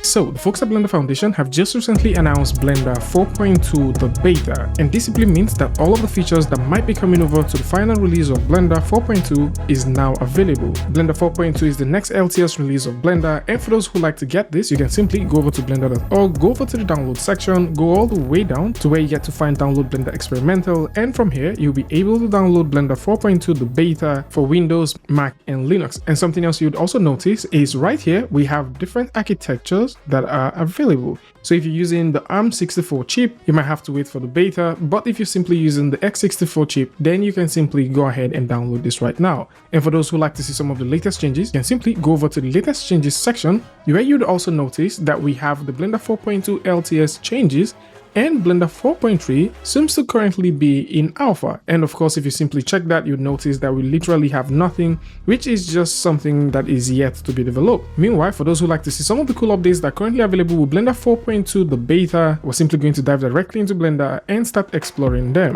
So, the folks at Blender Foundation have just recently announced Blender 4.2 the beta, and this simply means that all of the features that might be coming over to the final release of Blender 4.2 is now available. Blender 4.2 is the next LTS release of Blender, and for those who like to get this, you can simply go over to blender.org, go over to the download section, go all the way down to where you get to find Download Blender Experimental, and from here you'll be able to download Blender 4.2 the beta for Windows, Mac, and Linux. And something else you'd also notice is right here we have different architectures that are available. So if you're using the ARM64 chip, you might have to wait for the beta, but if you're simply using the x64 chip, then you can simply go ahead and download this right now. And for those who like to see some of the latest changes, you can simply go over to the latest changes section, where you'd also notice that we have the Blender 4.2 LTS changes, and Blender 4.3 seems to currently be in alpha. And of course, if you simply check that, you'll notice that we literally have nothing, which is just something that is yet to be developed. Meanwhile, for those who like to see some of the cool updates that are currently available with Blender 4.2 the beta, we're simply going to dive directly into Blender and start exploring them.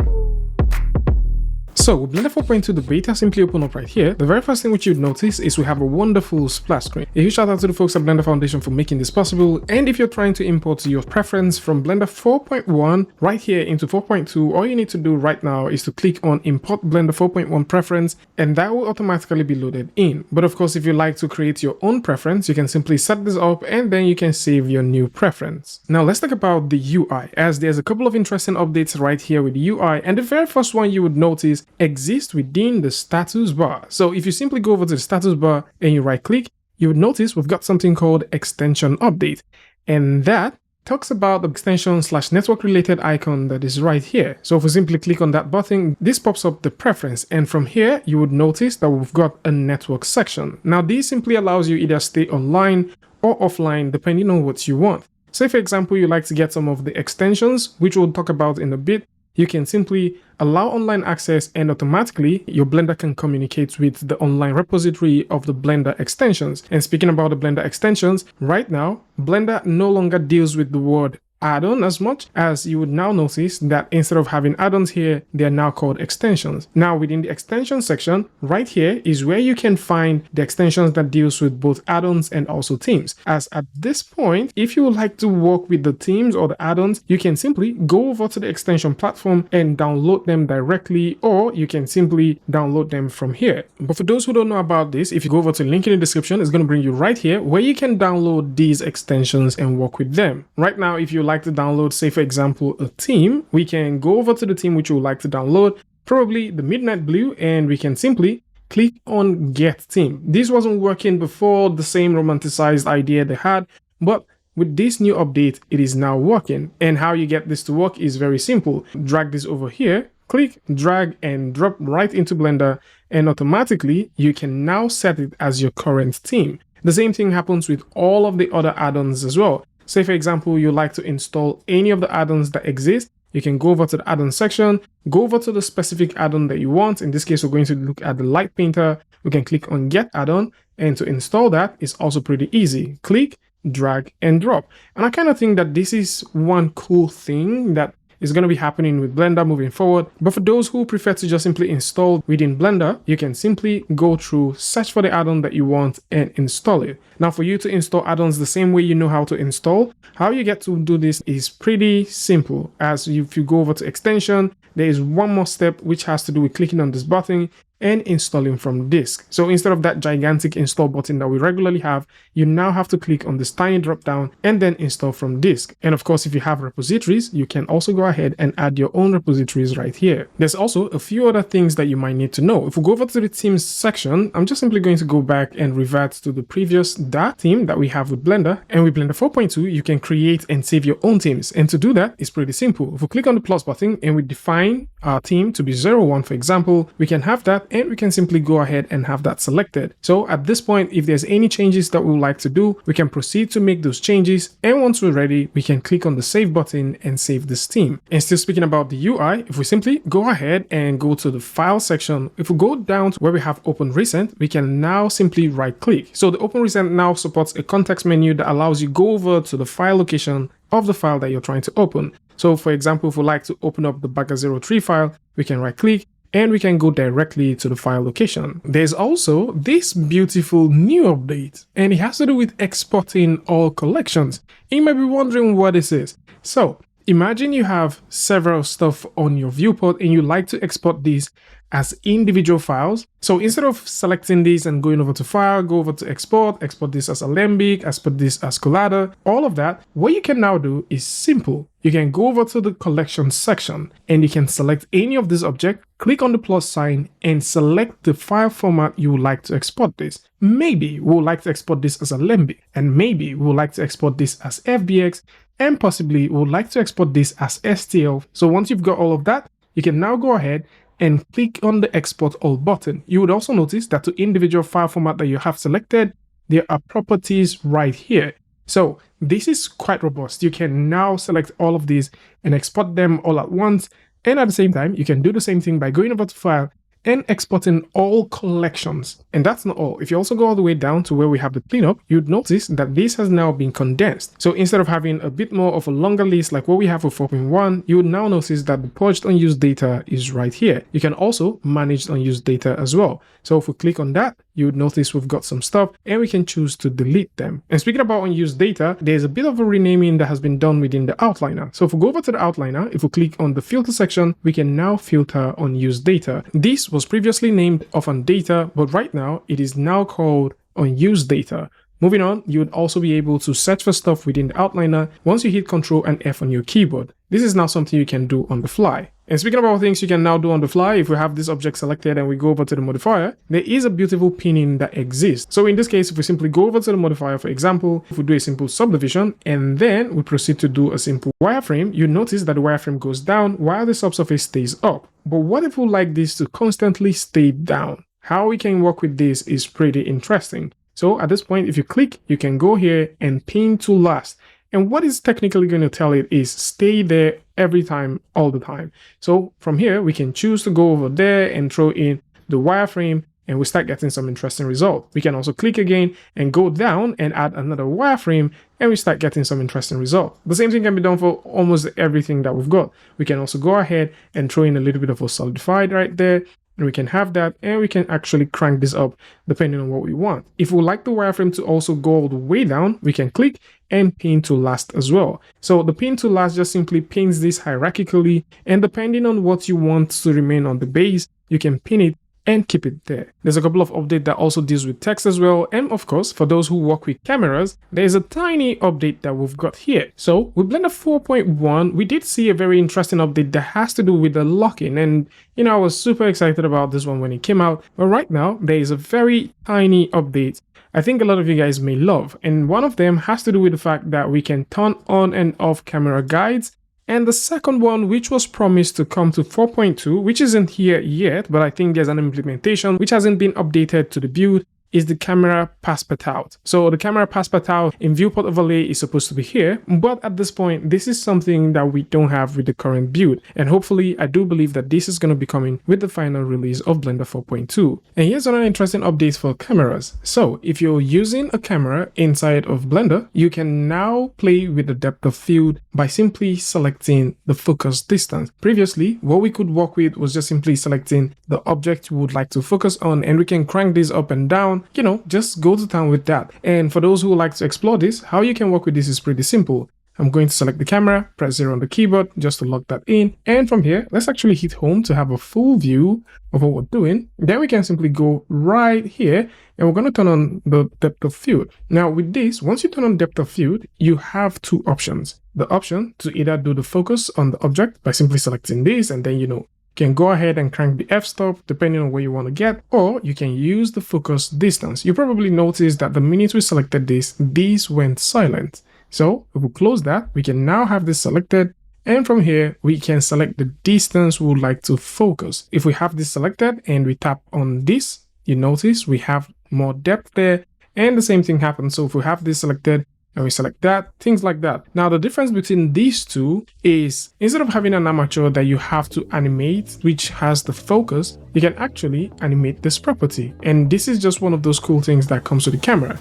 So with Blender 4.2 the beta simply open up right here, the very first thing which you'd notice is we have a wonderful splash screen. A huge shout out to the folks at Blender Foundation for making this possible, and if you're trying to import your preference from Blender 4.1 right here into 4.2, all you need to do right now is to click on import Blender 4.1 preference, and that will automatically be loaded in. But of course, if you like to create your own preference, you can simply set this up and then you can save your new preference. Now let's talk about the UI, as there's a couple of interesting updates right here with the UI, and the very first one you would notice exists within the status bar. So if you simply go over to the status bar and you right click, you would notice we've got something called extension update, and that talks about the extension / network related icon that is right here. So if we simply click on that button, this pops up the preference, and from here you would notice that we've got a network section. Now this simply allows you either stay online or offline depending on what you want. Say for example you like to get some of the extensions, which we'll talk about in a bit. You can simply allow online access, and automatically your Blender can communicate with the online repository of the Blender extensions. And speaking about the Blender extensions, right now Blender no longer deals with the word add-on as much, as you would now notice that instead of having add-ons here, they are now called extensions. Now within the extension section, right here is where you can find the extensions that deals with both add-ons and also themes. As at this point, if you would like to work with the themes or the add-ons, you can simply go over to the extension platform and download them directly, or you can simply download them from here. But for those who don't know about this, if you go over to the link in the description, it's going to bring you right here where you can download these extensions and work with them. Right now, if you like to download, say for example, a theme, we can go over to the theme which you would like to download, probably the Midnight Blue, and we can simply click on Get Theme. This wasn't working before, the same romanticized idea they had, but with this new update, it is now working. And how you get this to work is very simple. Drag this over here, click, drag, and drop right into Blender, and automatically you can now set it as your current theme. The same thing happens with all of the other add-ons as well. Say for example, you like to install any of the add-ons that exist, you can go over to the add-on section, go over to the specific add-on that you want. In this case, we're going to look at the light painter. We can click on Get Add-on, and to install that is also pretty easy. Click, drag, and drop. And I kind of think that this is one cool thing that is going to be happening with Blender moving forward. But for those who prefer to just simply install within Blender, you can simply go through, search for the add-on that you want, and install it. Now for you to install add-ons the same way you know how to install, how you get to do this is pretty simple. As if you go over to extension, there is one more step which has to do with clicking on this button and installing from disk. So instead of that gigantic install button that we regularly have, you now have to click on this tiny drop down and then install from disk. And of course, if you have repositories, you can also go ahead and add your own repositories right here. There's also a few other things that you might need to know. If we go over to the themes section, I'm just simply going to go back and revert to the previous theme that we have with Blender. And with Blender 4.2, you can create and save your own themes. And to do that, it's pretty simple. If we click on the plus button and we define our theme to be 01, for example, we can have that, and we can simply go ahead and have that selected. So at this point, if there's any changes that we would like to do, we can proceed to make those changes, and once we're ready, we can click on the save button and save this theme. And still speaking about the UI, if we simply go ahead and go to the file section, if we go down to where we have open recent, we can now simply right click. So the open recent now supports a context menu that allows you go over to the file location of the file that you're trying to open. So for example, if we like to open up the Bagger 03 file, we can right click, and we can go directly to the file location. There's also this beautiful new update, and it has to do with exporting all collections. And you might be wondering what this is. So imagine you have several stuff on your viewport and you like to export these as individual files. So instead of selecting these and going over to file, go over to export this as Alembic, export this as Collada, all of that, what you can now do is simple. You can go over to the collection section and you can select any of this object, click on the plus sign and select the file format you would like to export this. Maybe we would like to export this as Alembic, and maybe we would like to export this as FBX, and possibly we would like to export this as STL. So once you've got all of that, you can now go ahead and click on the export all button. You would also notice that to individual file format that you have selected, there are properties right here. So this is quite robust. You can now select all of these and export them all at once. And at the same time, you can do the same thing by going over to file and exporting all collections. And that's not all. If you also go all the way down to where we have the cleanup, you'd notice that this has now been condensed. So instead of having a bit more of a longer list like what we have for 4.1, you would now notice that the purged unused data is right here. You can also manage unused data as well. So if we click on that, you would notice we've got some stuff and we can choose to delete them. And speaking about unused data, there's a bit of a renaming that has been done within the outliner. So if we go over to the outliner, if we click on the filter section, we can now filter unused data. This was previously named off-on data, but right now it is now called unused data. Moving on, you would also be able to search for stuff within the outliner once you hit Ctrl and F on your keyboard. This is now something you can do on the fly. And speaking about things you can now do on the fly, if we have this object selected and we go over to the modifier, there is a beautiful pinning that exists. So in this case, if we simply go over to the modifier, for example, if we do a simple subdivision and then we proceed to do a simple wireframe, you notice that the wireframe goes down while the subsurface stays up. But what if we like this to constantly stay down? How we can work with this is pretty interesting. So at this point, if you click, you can go here and pin to last. And what it's technically going to tell it is stay there every time, all the time. So from here, we can choose to go over there and throw in the wireframe and we start getting some interesting results. We can also click again and go down and add another wireframe and we start getting some interesting results. The same thing can be done for almost everything that we've got. We can also go ahead and throw in a little bit of a solidified right there. And we can have that and we can actually crank this up depending on what we want. If we like the wireframe to also go all the way down, we can click and pin to last as well. So the pin to last just simply pins this hierarchically, and depending on what you want to remain on the base, you can pin it and keep it there. There's a couple of updates that also deals with text as well, and of course for those who work with cameras, there's a tiny update that we've got here. So with Blender 4.1 we did see a very interesting update that has to do with the locking, and you know, I was super excited about this one when it came out, but right now there is a very tiny update I think a lot of you guys may love, and one of them has to do with the fact that we can turn on and off camera guides. And the second one, which was promised to come to 4.2, which isn't here yet, but I think there's an implementation which hasn't been updated to the build, is the camera passport out. So the camera passport out in viewport overlay is supposed to be here, but at this point, this is something that we don't have with the current build. And hopefully, I do believe that this is going to be coming with the final release of Blender 4.2. And here's another interesting update for cameras. So if you're using a camera inside of Blender, you can now play with the depth of field by simply selecting the focus distance. Previously, what we could work with was just simply selecting the object we would like to focus on, and we can crank this up and down. You know, just go to town with that. And for those who would like to explore this, how you can work with this is pretty simple. I'm going to select the camera, press 0 on the keyboard just to lock that in. And from here, let's actually hit home to have a full view of what we're doing. Then we can simply go right here and we're going to turn on the depth of field. Now with this, once you turn on depth of field, you have two options. The option to either do the focus on the object by simply selecting this, and then, you know, you can go ahead and crank the f-stop depending on where you want to get, or you can use the focus distance. You probably noticed that the minute we selected this went silent. So if we close that, we can now have this selected, and from here we can select the distance we would like to focus. If we have this selected and we tap on this, you notice we have more depth there, and the same thing happens. So if we have this selected and we select that, things like that. Now the difference between these two is, instead of having an armature that you have to animate, which has the focus, you can actually animate this property. And this is just one of those cool things that comes with the camera.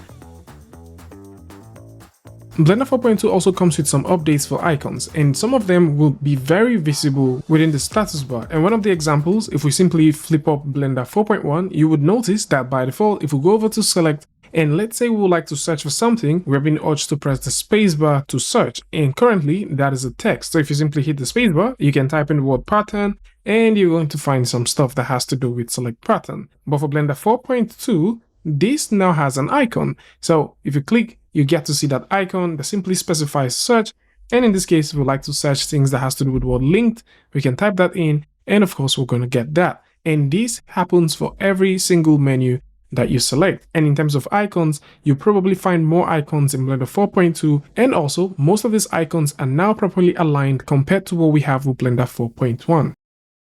Blender 4.2 also comes with some updates for icons, and some of them will be very visible within the status bar. And one of the examples, if we simply flip up Blender 4.1, you would notice that by default, if we go over to select, and let's say we would like to search for something, we're being urged to press the spacebar to search, and currently that is a text. So if you simply hit the spacebar, you can type in the word pattern, and you're going to find some stuff that has to do with select pattern. But for Blender 4.2, this now has an icon. So if you click, you get to see that icon that simply specifies search. And in this case, if we like to search things that has to do with word linked, we can type that in, and of course we're going to get that. And this happens for every single menu that you select. And in terms of icons, you probably find more icons in Blender 4.2, and also most of these icons are now properly aligned compared to what we have with Blender 4.1.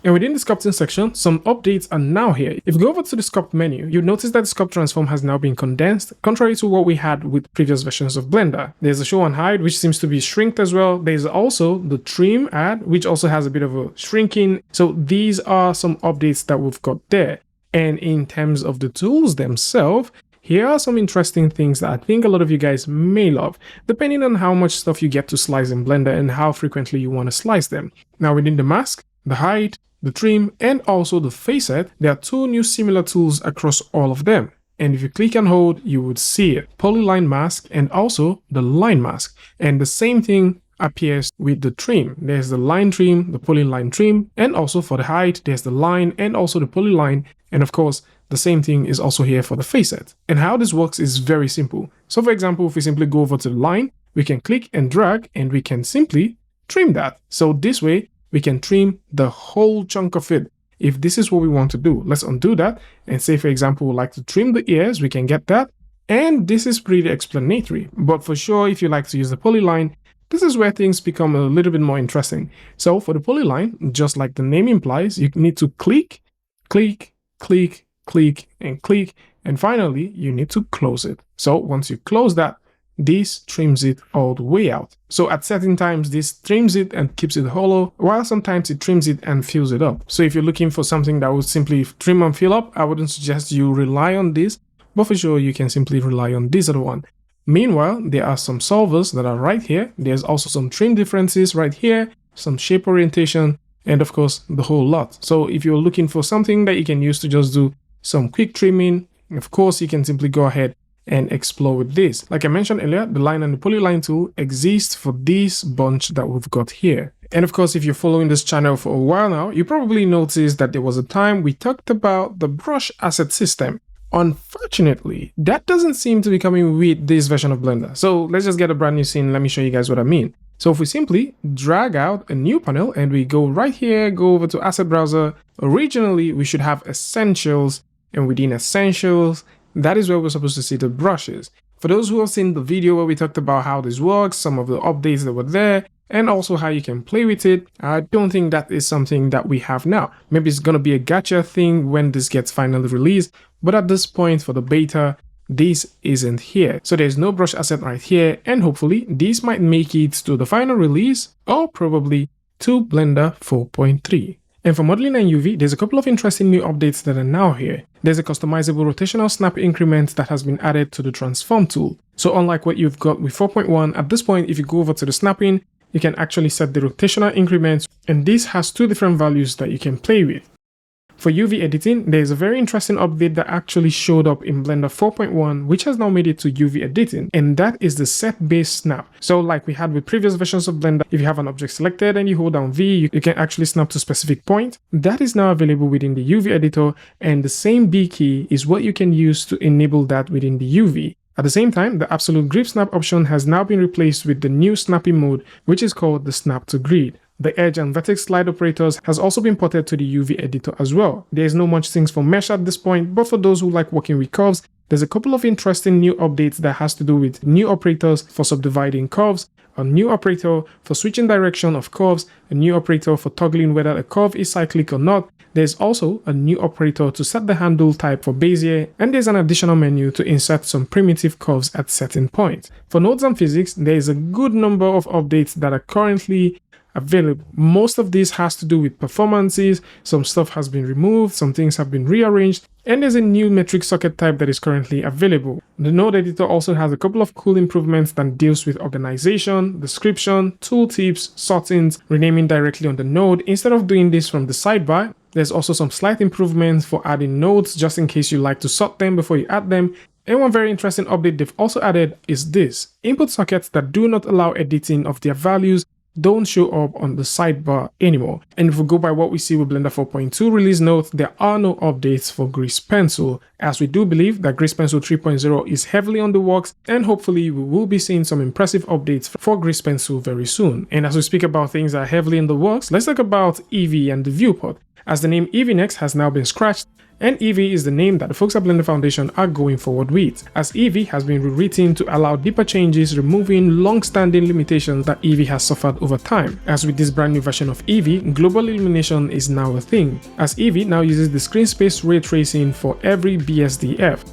And within the sculpting section, some updates are now here. If you go over to the sculpt menu, you'll notice that the sculpt transform has now been condensed, contrary to what we had with previous versions of Blender. There's a show and hide, which seems to be shrinked as well. There's also the trim add, which also has a bit of a shrinking. So these are some updates that we've got there. And in terms of the tools themselves, here are some interesting things that I think a lot of you guys may love, depending on how much stuff you get to slice in Blender and how frequently you want to slice them. Now within the mask, the hide, the trim, and also the facet, there are two new similar tools across all of them. And if you click and hold, you would see it. Polyline mask and also the line mask. And the same thing appears with the trim. There's the line trim, the polyline trim, and also for the hide, there's the line and also the polyline. And of course, the same thing is also here for the facet. And how this works is very simple. So for example, if we simply go over to the line, we can click and drag and we can simply trim that. So this way, we can trim the whole chunk of it. If this is what we want to do, let's undo that and say, for example, we'd like to trim the ears, we can get that. And this is pretty explanatory, but for sure, if you like to use the polyline, this is where things become a little bit more interesting. So for the polyline, just like the name implies, you need to click, click, click, click, and click. And finally, you need to close it. So once you close that, this trims it all the way out. So at certain times, this trims it and keeps it hollow, while sometimes it trims it and fills it up. So if you're looking for something that would simply trim and fill up, I wouldn't suggest you rely on this, but for sure, you can simply rely on this other one. Meanwhile, there are some solvers that are right here. There's also some trim differences right here, some shape orientation, and of course, the whole lot. So if you're looking for something that you can use to just do some quick trimming, of course, you can simply go ahead and explore with this. Like I mentioned earlier, the line and the polyline tool exists for this bunch that we've got here. And of course, if you're following this channel for a while now, you probably noticed that there was a time we talked about the brush asset system. Unfortunately, that doesn't seem to be coming with this version of Blender. So let's just get a brand new scene. Let me show you guys what I mean. So if we simply drag out a new panel and we go right here, go over to Asset Browser, originally we should have Essentials, and within Essentials, that is where we're supposed to see the brushes. For those who have seen the video where we talked about how this works, some of the updates that were there, and also how you can play with it, I don't think that is something that we have now. Maybe it's going to be a gacha thing when this gets finally released, but at this point for the beta, this isn't here. So there's no brush asset right here, and hopefully this might make it to the final release, or probably to Blender 4.3. And for modeling and Eevee, there's a couple of interesting new updates that are now here. There's a customizable rotational snap increment that has been added to the transform tool. So unlike what you've got with 4.1, at this point, if you go over to the snapping, you can actually set the rotational increments, and this has two different values that you can play with. For Eevee editing, there's a very interesting update that actually showed up in Blender 4.1, which has now made it to Eevee editing, and that is the set base snap. So like we had with previous versions of Blender, if you have an object selected and you hold down V, you can actually snap to a specific point. That is now available within the Eevee editor, and the same B key is what you can use to enable that within the Eevee. At the same time, the absolute grip snap option has now been replaced with the new snapping mode, which is called the snap to grid. The edge and vertex slide operators has also been ported to the Eevee editor as well. There is no much things for mesh at this point, but for those who like working with curves, there's a couple of interesting new updates that has to do with new operators for subdividing curves, a new operator for switching direction of curves, a new operator for toggling whether a curve is cyclic or not. There's also a new operator to set the handle type for Bezier, and there's an additional menu to insert some primitive curves at certain points. For nodes and physics, there is a good number of updates that are currently available. Most of this has to do with performances, some stuff has been removed, some things have been rearranged, and there's a new metric socket type that is currently available. The node editor also has a couple of cool improvements that deals with organization, description, tooltips, sortings, renaming directly on the node instead of doing this from the sidebar. There's also some slight improvements for adding nodes just in case you like to sort them before you add them. And one very interesting update they've also added is this: input sockets that do not allow editing of their values don't show up on the sidebar anymore. And if we go by what we see with Blender 4.2 release notes, there are no updates for Grease Pencil, as we do believe that Grease Pencil 3.0 is heavily on the works, and hopefully we will be seeing some impressive updates for Grease Pencil very soon. And as we speak about things that are heavily in the works, let's talk about Eevee and the viewport, as the name Eevee Next has now been scratched, and Eevee is the name that the folks at Blender Foundation are going forward with, as Eevee has been rewritten to allow deeper changes, removing long-standing limitations that Eevee has suffered over time. As with this brand new version of Eevee, global illumination is now a thing, as Eevee now uses the screen space ray tracing for every BSDF.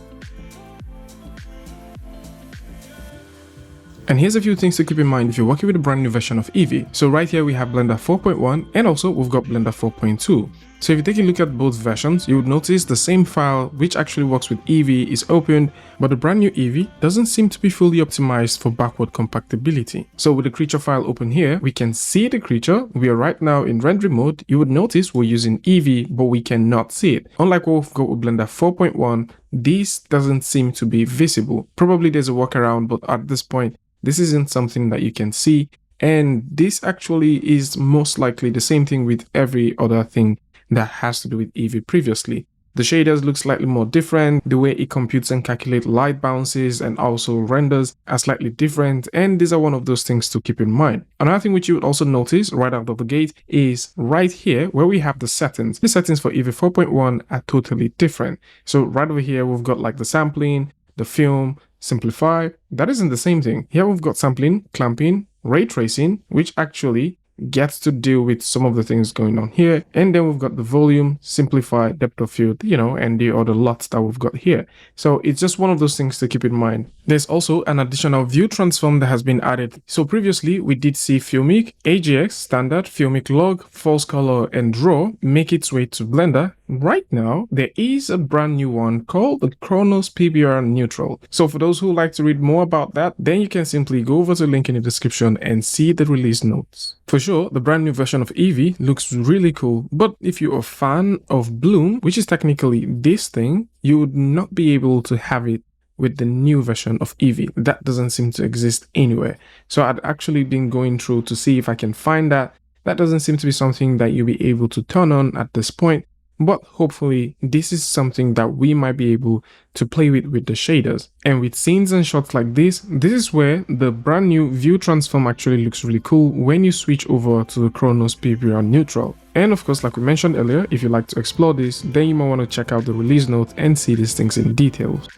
And here's a few things to keep in mind if you're working with a brand new version of Eevee. So right here we have Blender 4.1 and also we've got Blender 4.2. So if you take a look at both versions, you would notice the same file which actually works with Eevee is opened, but the brand new Eevee doesn't seem to be fully optimized for backward compatibility. So with the creature file open here, we can see the creature. We are right now in render mode. You would notice we're using Eevee, but we cannot see it. Unlike what we've got with Blender 4.1, this doesn't seem to be visible. Probably there's a workaround, but at this point, this isn't something that you can see. And this actually is most likely the same thing with every other thing that has to do with Eevee previously. The shaders look slightly more different, the way it computes and calculates light bounces and also renders are slightly different, and these are one of those things to keep in mind. Another thing which you would also notice right out of the gate is right here where we have the settings. The settings for Eevee 4.1 are totally different. So right over here we've got like the sampling, the film, simplify. That isn't the same thing. Here we've got sampling, clamping, ray tracing, which actually gets to deal with some of the things going on here. And then we've got the volume, simplify, depth of field, and the other lots that we've got here. So it's just one of those things to keep in mind. There's also an additional view transform that has been added. So previously we did see Filmic, AGX, Standard, Filmic Log, False Color, and Draw make its way to Blender. Right now, there is a brand new one called the Chronos PBR Neutral. So for those who like to read more about that, then you can simply go over to the link in the description and see the release notes. For sure, the brand new version of Eevee looks really cool, but if you're a fan of Bloom, which is technically this thing, you would not be able to have it with the new version of Eevee. That doesn't seem to exist anywhere. So I'd actually been going through to see if I can find that. That doesn't seem to be something that you'll be able to turn on at this point. But hopefully this is something that we might be able to play with the shaders. And with scenes and shots like this is where the brand new view transform actually looks really cool when you switch over to the Chronos PBR Neutral. And of course, like we mentioned earlier, if you like to explore this, then you might want to check out the release notes and see these things in details.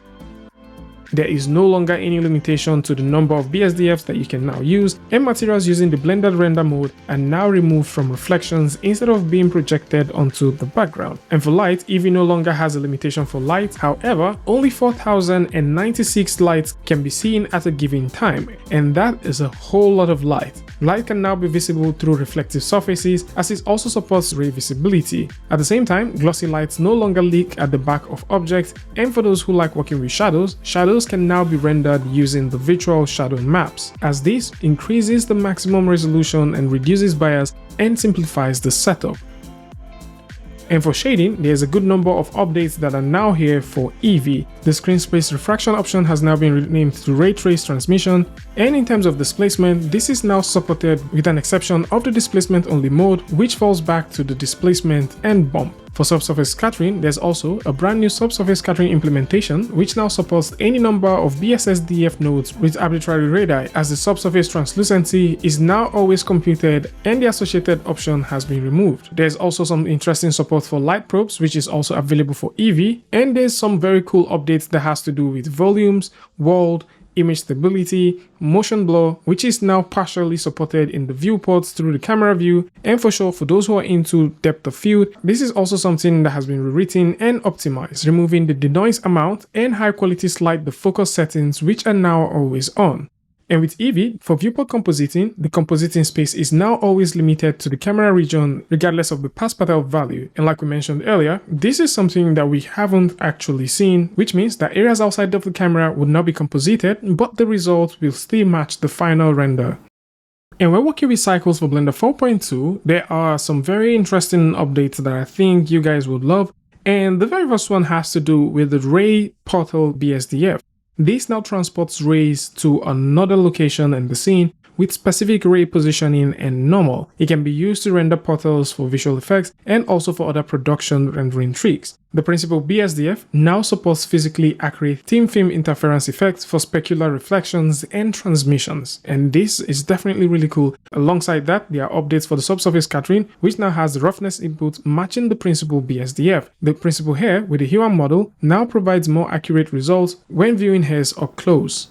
There is no longer any limitation to the number of BSDFs that you can now use, and materials using the blended render mode are now removed from reflections instead of being projected onto the background. And for light, Eevee no longer has a limitation for light. However, only 4096 lights can be seen at a given time, and that is a whole lot of light. Light can now be visible through reflective surfaces, as it also supports ray visibility. At the same time, glossy lights no longer leak at the back of objects, and for those who like working with shadows can now be rendered using the virtual shadow maps, as this increases the maximum resolution and reduces bias and simplifies the setup. And for shading, there's a good number of updates that are now here for Eevee. The screen space refraction option has now been renamed to ray trace transmission, and in terms of displacement, this is now supported with an exception of the displacement only mode, which falls back to the displacement and bump. For subsurface scattering, there's also a brand new subsurface scattering implementation which now supports any number of BSSDF nodes with arbitrary radii, as the subsurface translucency is now always computed and the associated option has been removed. There's also some interesting support for light probes, which is also available for Eevee, and there's some very cool updates that has to do with volumes, world, image stability, motion blur, which is now partially supported in the viewports through the camera view. And for sure, for those who are into depth of field, this is also something that has been rewritten and optimized, removing the denoise amount and high quality slide the focus settings, which are now always on. And with Eevee, for viewport compositing, the compositing space is now always limited to the camera region regardless of the parsepartout value. And like we mentioned earlier, this is something that we haven't actually seen, which means that areas outside of the camera would not be composited, but the result will still match the final render. And when working with cycles for Blender 4.2, there are some very interesting updates that I think you guys would love. And the very first one has to do with the ray portal BSDF. This now transports rays to another location in the scene with specific ray positioning and normal. It can be used to render portals for visual effects and also for other production rendering tricks. The principal BSDF now supports physically accurate thin film interference effects for specular reflections and transmissions, and this is definitely really cool. Alongside that, there are updates for the subsurface scattering, which now has the roughness input matching the principal BSDF. The principal hair with the human model now provides more accurate results when viewing hairs up close.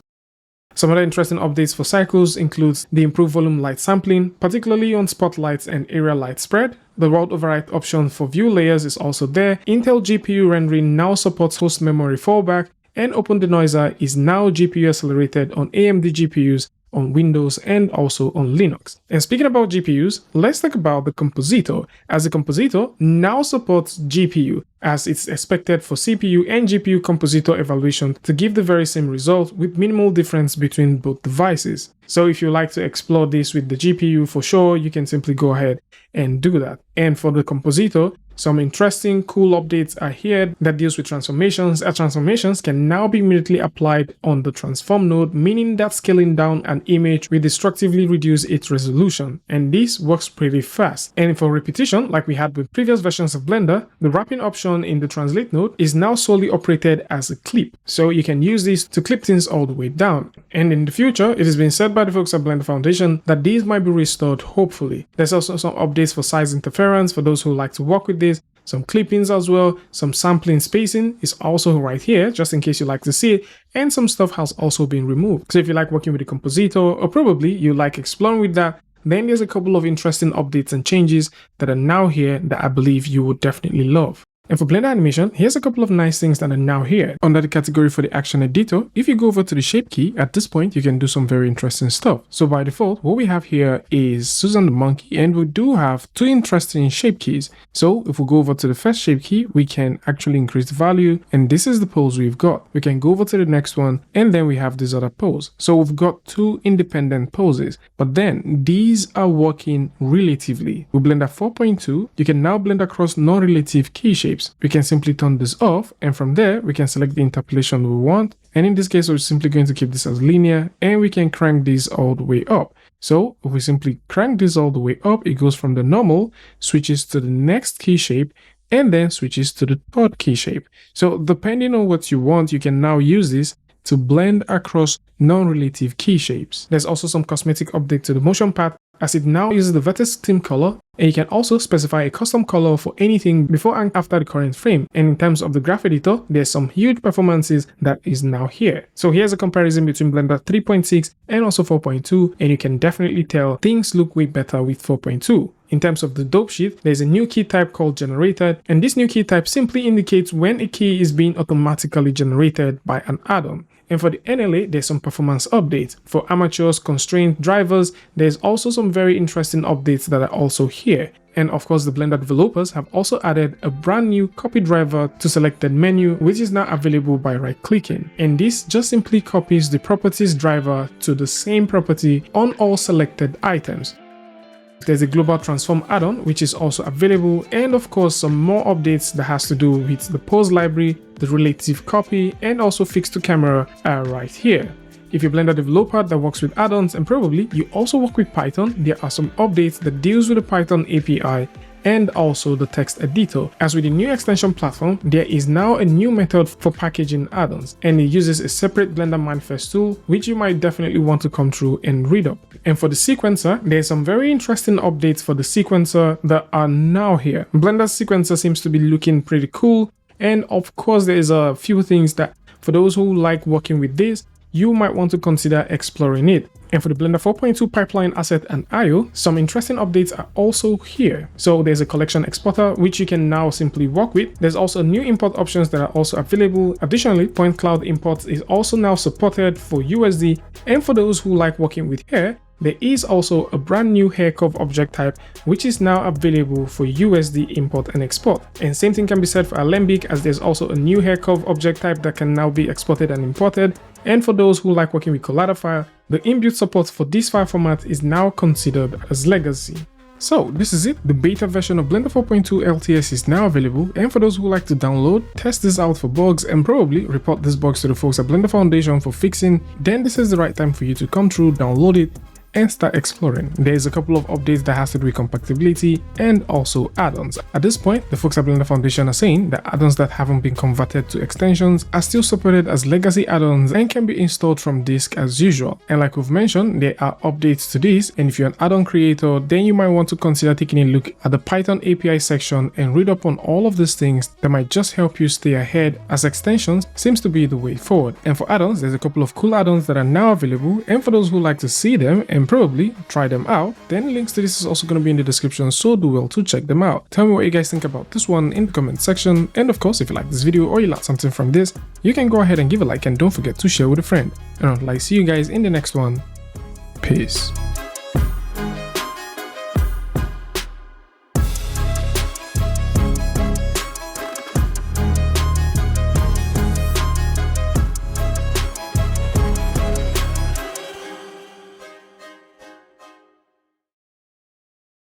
Some other interesting updates for cycles includes the improved volume light sampling, particularly on spotlights and area light spread. The world override option for view layers is also there. Intel GPU rendering now supports host memory fallback, and Open Denoiser is now GPU accelerated on AMD GPUs on Windows and also on Linux. And speaking about GPUs, let's talk about the Compositor, as the Compositor now supports GPU, as it's expected for CPU and GPU Compositor evaluation to give the very same result with minimal difference between both devices. So if you like to explore this with the GPU, for sure, you can simply go ahead and do that. And for the Compositor, some interesting, cool updates are here that deals with transformations, as transformations can now be immediately applied on the transform node, meaning that scaling down an image will destructively reduce its resolution, and this works pretty fast. And for repetition, like we had with previous versions of Blender, the wrapping option in the translate node is now solely operated as a clip, so you can use this to clip things all the way down. And in the future, it has been said by the folks at Blender Foundation that these might be restored, hopefully. There's also some updates for size interference for those who like to work with this, some clippings as well, some sampling spacing is also right here, just in case you like to see it, and some stuff has also been removed. So if you like working with the Compositor, or probably you like exploring with that, then there's a couple of interesting updates and changes that are now here that I believe you would definitely love. And for Blender animation, here's a couple of nice things that are now here. Under the category for the action editor, if you go over to the shape key, at this point you can do some very interesting stuff. So by default, what we have here is Susan the monkey, and we do have two interesting shape keys. So if we go over to the first shape key, we can actually increase the value, and this is the pose we've got. We can go over to the next one, and then we have this other pose. So we've got two independent poses, but then these are working relatively. With Blender 4.2, you can now blend across non-relative key shapes. We can simply turn this off, and from there we can select the interpolation we want, and in this case we're simply going to keep this as linear, and we can crank this all the way up. So if we simply crank this all the way up, it goes from the normal, switches to the next key shape, and then switches to the third key shape. So depending on what you want, you can now use this to blend across non-relative key shapes. There's also some cosmetic update to the motion path, as it now uses the vertex theme color, and you can also specify a custom color for anything before and after the current frame. And in terms of the graph editor, there's some huge performances that is now here. So here's a comparison between Blender 3.6 and also 4.2, and you can definitely tell things look way better with 4.2. In terms of the dope sheet, there's a new key type called generated, and this new key type simply indicates when a key is being automatically generated by an add-on. And for the NLA, there's some performance updates. For amateurs, constrained drivers, there's also some very interesting updates that are also here. And of course, the Blender developers have also added a brand new copy driver to selected menu, which is now available by right-clicking. And this just simply copies the properties driver to the same property on all selected items. There's a global transform add-on which is also available, and of course some more updates that has to do with the pose library, the relative copy, and also fix to camera are right here. If you're a Blender developer that works with add-ons, and probably you also work with Python, there are some updates that deals with the Python API and also the text editor. As with the new extension platform, there is now a new method for packaging add-ons, and it uses a separate Blender manifest tool, which you might definitely want to come through and read up. And for the sequencer, there's some very interesting updates for the sequencer that are now here. Blender's sequencer seems to be looking pretty cool, and of course there's a few things that for those who like working with this, you might want to consider exploring it. And for the Blender 4.2 pipeline asset and IO, some interesting updates are also here. So there's a collection exporter which you can now simply work with. There's also new import options that are also available. Additionally, point cloud imports is also now supported for USD, and for those who like working with hair, there is also a brand new hair curve object type which is now available for USD import and export. And same thing can be said for Alembic, as there's also a new hair curve object type that can now be exported and imported. And for those who like working with Modifier, the inbuilt support for this file format is now considered as legacy. So this is it, the beta version of Blender 4.2 LTS is now available, and for those who like to download, test this out for bugs, and probably report these bugs to the folks at Blender Foundation for fixing, then this is the right time for you to come through, download it, and start exploring. There's a couple of updates that has to do with compatibility and also add-ons. At this point, the folks at Blender Foundation are saying that add-ons that haven't been converted to extensions are still supported as legacy add-ons and can be installed from disk as usual. And like we've mentioned, there are updates to this, and if you're an add-on creator, then you might want to consider taking a look at the Python API section and read up on all of these things that might just help you stay ahead, as extensions seems to be the way forward. And for add-ons, there's a couple of cool add-ons that are now available, and for those who like to see them and probably try them out, then links to this is also going to be in the description, so do well to check them out. Tell me what you guys think about this one in the comment section, and of course if you like this video or you learned something from this, you can go ahead and give a like, and don't forget to share with a friend. And I'd like to see you guys in the next one. Peace.